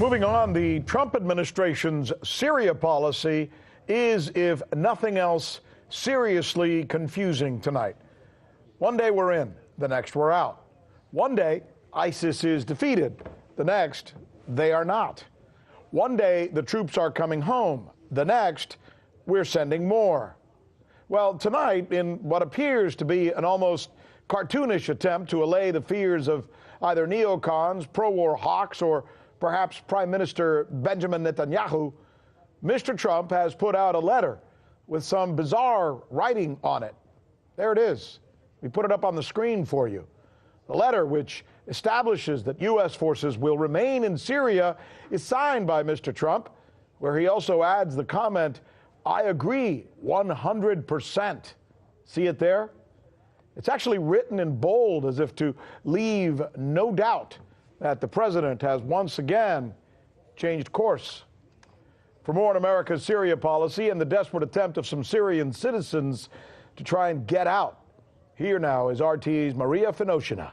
Moving on, the Trump administration's Syria policy is, if nothing else, seriously confusing tonight. One day we're in, the next we're out. One day ISIS is defeated, the next they are not. One day the troops are coming home, the next we're sending more. Well, tonight, in what appears to be an almost cartoonish attempt to allay the fears of either neocons, pro-war hawks, or perhaps Prime Minister Benjamin Netanyahu, Mr. Trump has put out a letter with some bizarre writing on it. There it is. We put it up on the screen for you. The letter, which establishes that U.S. forces will remain in Syria, is signed by Mr. Trump, where he also adds the comment, "I agree 100%. See it there? It's actually written in bold as if to leave no doubt that the president has once again changed course. For more on America's Syria policy and the desperate attempt of some Syrian citizens to try and get out, here now is RT's Maria Finoshina.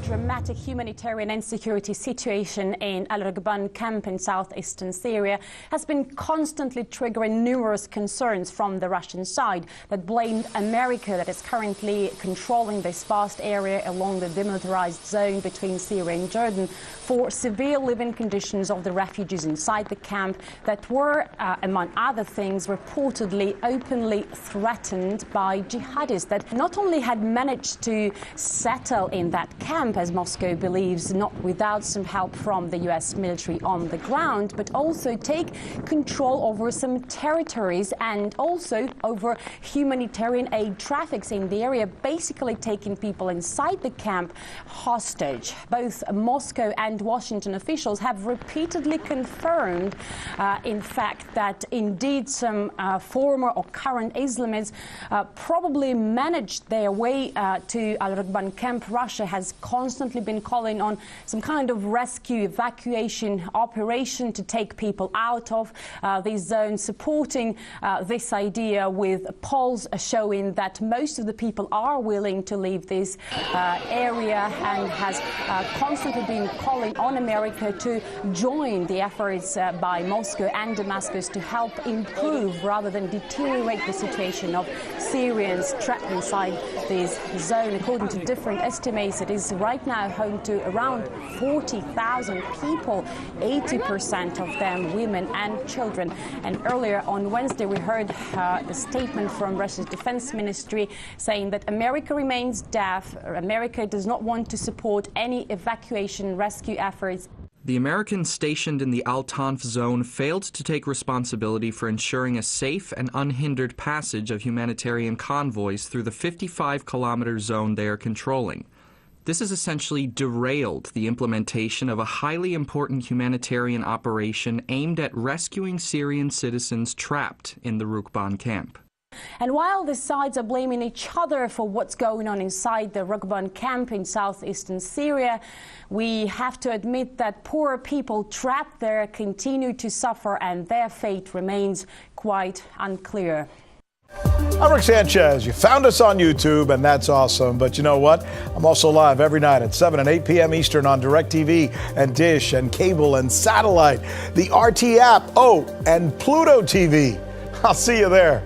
Dramatic humanitarian and security situation in Rukban camp in southeastern Syria has been constantly triggering numerous concerns from the Russian side that blamed America, that is currently controlling this vast area along the demilitarized zone between Syria and Jordan, for severe living conditions of the refugees inside the camp that were, among other things, reportedly openly threatened by jihadists that not only had managed to settle in that camp, as Moscow believes, not without some help from the U.S. military on the ground, but also take control over some territories and also over humanitarian aid traffics in the area, basically taking people inside the camp hostage. Both Moscow and Washington officials have repeatedly confirmed, in fact, that indeed some former or current Islamists probably managed their way to Rukban camp. Russia has constantly been calling on some kind of rescue evacuation operation to take people out of these zones, supporting this idea with polls showing that most of the people are willing to leave this area, and has constantly been calling on America to join the efforts by Moscow and Damascus to help improve rather than deteriorate the situation of Syrians trapped inside this zone. According to different estimates, it is right now home to around 40,000 people, 80% of them women and children. And earlier on Wednesday, we heard a statement from Russia's defense ministry saying that America remains deaf. America does not want to support any evacuation rescue efforts. The Americans stationed in the Al-Tanf zone failed to take responsibility for ensuring a safe and unhindered passage of humanitarian convoys through the 55-kilometer zone they are controlling. This has essentially derailed the implementation of a highly important humanitarian operation aimed at rescuing Syrian citizens trapped in the Rukban camp. And while the sides are blaming each other for what's going on inside the Rukban camp in southeastern Syria, we have to admit that poor people trapped there continue to suffer, and their fate remains quite unclear. I'm Rick Sanchez. You found us on YouTube, and that's awesome. But you know what? I'm also live every night at 7 and 8 p.m. Eastern on DirecTV and Dish and cable and satellite, the RT app, and Pluto TV. I'll see you there.